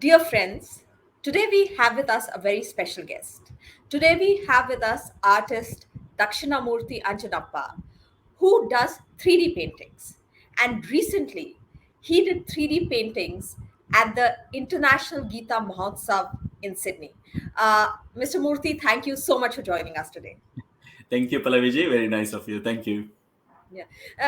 Dear friends, today we have with us a very special guest. Today we have with us artist Dakshinamurthy Anjanappa, who does 3D paintings. And recently, he did 3D paintings at the International Gita Mahotsav in Sydney. Mr. Murthy, thank you so much for joining us today. Thank you, Palaviji. Very nice of you. Thank you. Yeah.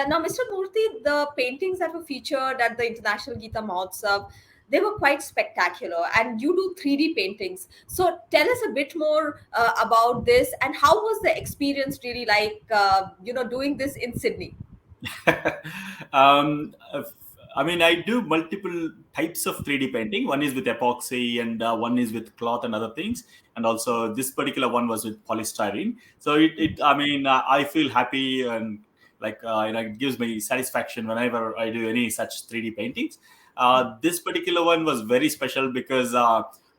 Now, Mr. Murthy, the paintings that were featured at the International Gita Mahotsav, they were quite spectacular, and you do 3D paintings. So, tell us a bit more about this, and how was the experience really like? Doing this in Sydney. um, uh, I mean, I do multiple types of 3D painting. One is with epoxy, and one is with cloth and other things. And also, this particular one was with polystyrene. So, I feel happy and it gives me satisfaction whenever I do any such 3D paintings. This particular one was very special because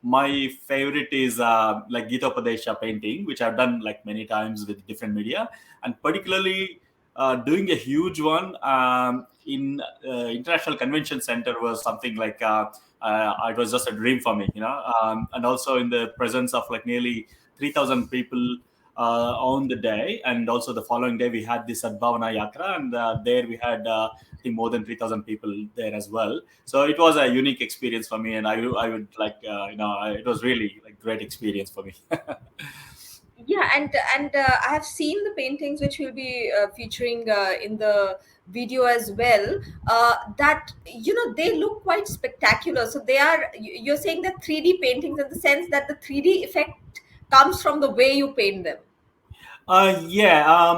my favorite is like Gita Padesha painting, which I've done like many times with different media, and particularly doing a huge one in International Convention Center was something like it was just a dream for me, and also in the presence of like nearly 3,000 people on the day, and also the following day we had this Sadbhavana Yatra, and there we had I think more than 3,000 people there as well. So it was a unique experience for me, and I would like it was really like great experience for me. Yeah, and I have seen the paintings which will be featuring in the video as well. That they look quite spectacular. So they are. You're saying that 3D paintings in the sense that the 3D effect comes from the way you paint them. Yeah,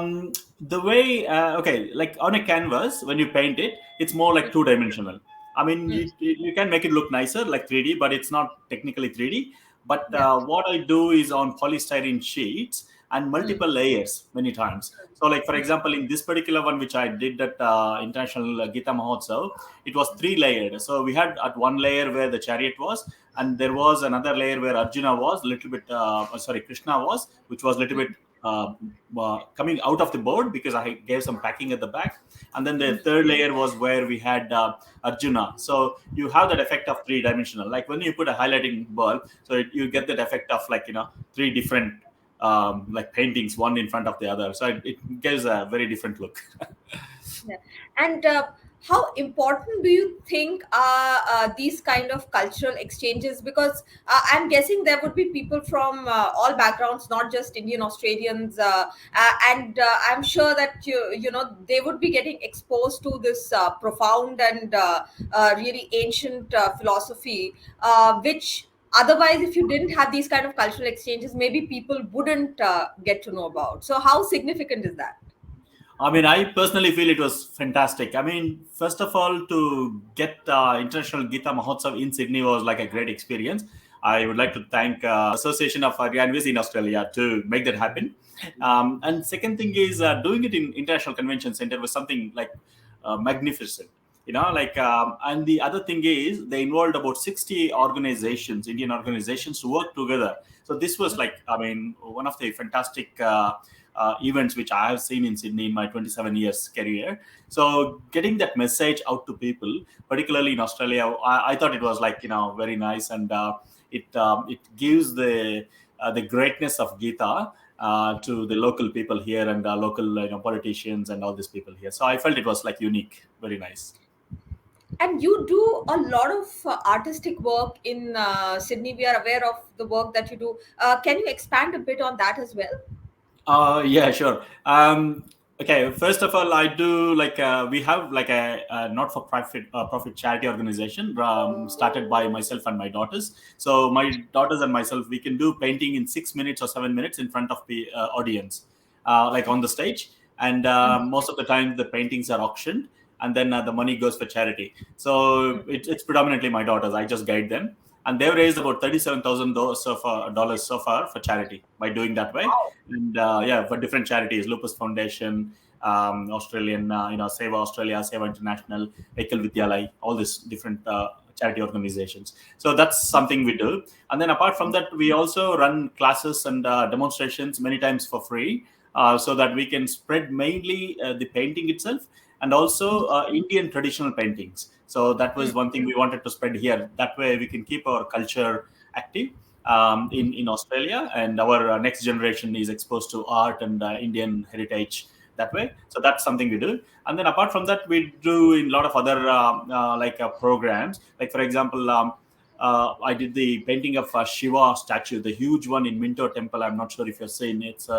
the way, okay, like on a canvas, when you paint it, it's more like two dimensional. I mean, Hmm. you can make it look nicer, like 3D, but it's not technically 3D. But Yeah. what I do is on polystyrene sheets and Hmm. multiple layers many times. So, like for example, in this particular one, which I did at International Gita Mahotsav, it was three layered. So we had at one layer where the chariot was, and there was another layer where Arjuna was, little bit, Krishna was, which was little bit uh, coming out of the board because I gave some packing at the back. And then the third layer was where we had Arjuna. So you have that effect of three dimensional. Like when you put a highlighting bulb, so you get that effect of like, three different like paintings, one in front of the other. So it gives a very different look. Yeah. And how important do you think are these kind of cultural exchanges? Because I'm guessing there would be people from all backgrounds, not just Indian Australians, and I'm sure that they would be getting exposed to this profound and really ancient philosophy, which otherwise, if you didn't have these kind of cultural exchanges, maybe people wouldn't get to know about. So, how significant is that? I mean, I personally feel it was fantastic. I mean, first of all, to get International Gita Mahotsav in Sydney was like a great experience. I would like to thank Association of Haryanvis in Australia to make that happen. And second thing is doing it in International Convention Center was something like magnificent. And the other thing is they involved about 60 organizations, Indian organizations, to work together. So this was like, I mean, one of the fantastic events which I have seen in Sydney in my 27 years career. So getting that message out to people, particularly in Australia, I thought it was like very nice, and it gives the greatness of Gita to the local people here, and local politicians and all these people here. So I felt it was like unique, very nice. And you do a lot of artistic work in Sydney. We are aware of the work that you do. Can you expand a bit on that as well? Yeah, sure. Okay, first of all, I do like we have like a not-for-profit profit charity organization started by myself and my daughters. So my daughters and myself, we can do painting in 6 minutes or 7 minutes in front of the audience, like on the stage. And most of the time, the paintings are auctioned, and then the money goes for charity. So it's predominantly my daughters. I just guide them, and they've raised about $37,000 so far for charity by doing that way. And yeah, for different charities, Lupus Foundation, Australian, Seva Australia, Seva International, Ekal Vidyalay, all these different charity organizations. So that's something we do. And then apart from that, we also run classes and demonstrations many times for free, so that we can spread mainly the painting itself, and also Indian traditional paintings. So that was Mm. one thing we wanted to spread here. That way we can keep our culture active in Australia, and our next generation is exposed to art and Indian heritage that way. So that's something we do. And then apart from that, we do in a lot of other programs. Like for example, I did the painting of Shiva statue, the huge one in Minto Temple. I'm not sure if you've seen. It's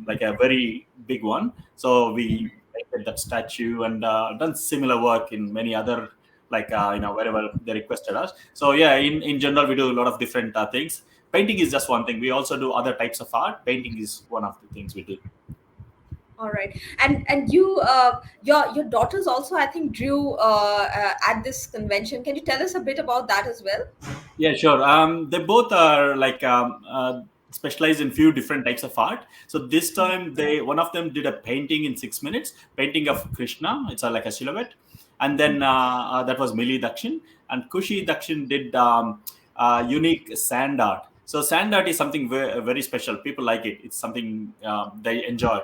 like a very big one. So we painted that statue and done similar work in many other wherever they requested us. So yeah, in general, we do a lot of different things. Painting is just one thing. We also do other types of art. Painting is one of the things we do. All right, and you, your daughters also, I think, drew at this convention. Can you tell us a bit about that as well? Yeah, sure. They both are specialized in few different types of art. So this time, they one of them did a painting in 6 minutes, painting of Krishna. It's like a silhouette, and then that was Millie Dakshin, and Kushi Dakshin did unique sand art. So sand art is something very, very special. People like it. It's something they enjoy.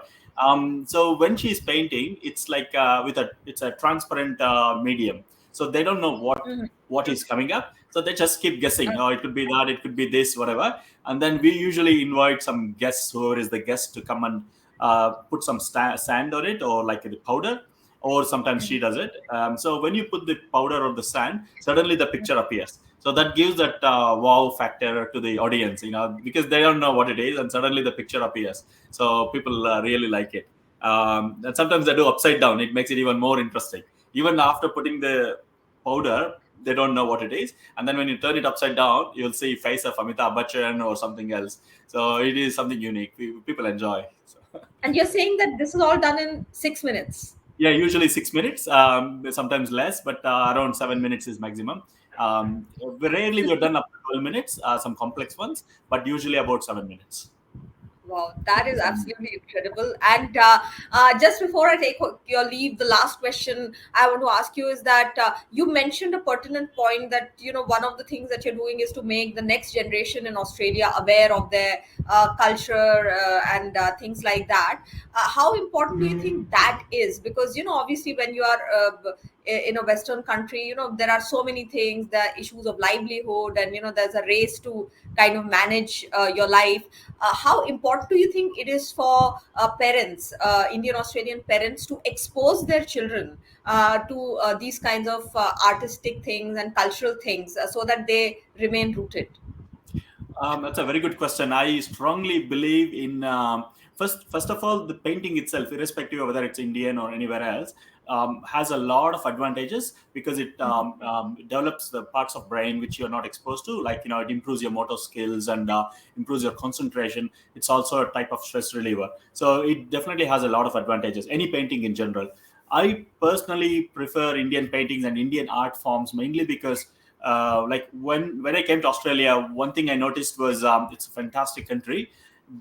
So when she's painting, it's like it's a transparent medium. So they don't know Mhm. what is coming up. So they just keep guessing. Oh, it could be that, it could be this, whatever. And then we usually invite some guests, whoever is the guest, to come and put some sand on it, or like the powder, or sometimes she does it. So when you put the powder or the sand, suddenly the picture appears. So that gives that wow factor to the audience, because they don't know what it is, and suddenly the picture appears. So people really like it. And sometimes they do upside down. It makes it even more interesting. Even after putting the powder, they don't know what it is, and then when you turn it upside down, you'll see face of Amitabh Bachchan or something else. So it is something unique. People enjoy. So, And you're saying that this is all done in 6 minutes. yeah, usually 6 minutes, sometimes less, but around 7 minutes is maximum. Rarely we're done up to 12 minutes, some complex ones, but usually about 7 minutes. Wow, that is absolutely incredible. And just before I take your leave, the last question I want to ask you is that you mentioned a pertinent point that, one of the things that you're doing is to make the next generation in Australia aware of their culture and things like that. How important do you think that is? Because, obviously, when you are in a Western country, there are so many things, the issues of livelihood, and, there's a race to kind of manage your life. How important do you think it is for parents, Indian Australian parents, to expose their children to these kinds of artistic things and cultural things so that they remain rooted? That's a very good question. I strongly believe in first of all, the painting itself, irrespective of whether it's Indian or anywhere else, has a lot of advantages, because it develops the parts of brain which you're not exposed to. Like it improves your motor skills and improves your concentration. It's also a type of stress reliever. So it definitely has a lot of advantages. Any painting in general. I personally prefer Indian paintings and Indian art forms, mainly because like when I came to Australia, one thing I noticed was it's a fantastic country,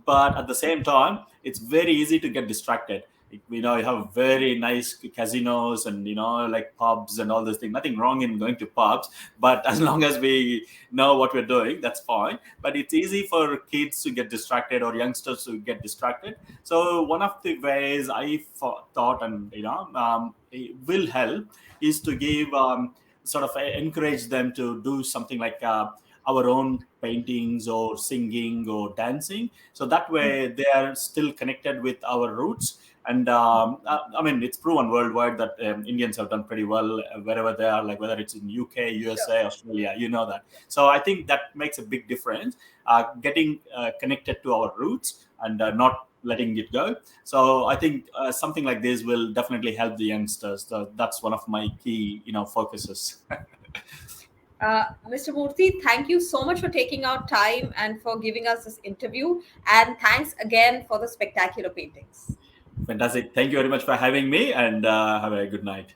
but at the same time, it's very easy to get distracted. You have very nice casinos and like pubs and all those things. Nothing wrong in going to pubs, but as long as we know what we're doing, that's fine. But it's easy for kids to get distracted or youngsters to get distracted. So one of the ways I thought, and it will help, is to give sort of encourage them to do something like our own paintings or singing or dancing, so that way they are still connected with our roots. And I mean, it's proven worldwide that Indians have done pretty well wherever they are, like whether it's in UK, Sure. USA, Australia, that. So I think that makes a big difference, getting connected to our roots and not letting it go. So I think something like this will definitely help the youngsters. That's one of my key focuses. Mr. Murthy, thank you so much for taking out time and for giving us this interview. And thanks again for the spectacular paintings. Fantastic. Thank you very much for having me, and have a good night.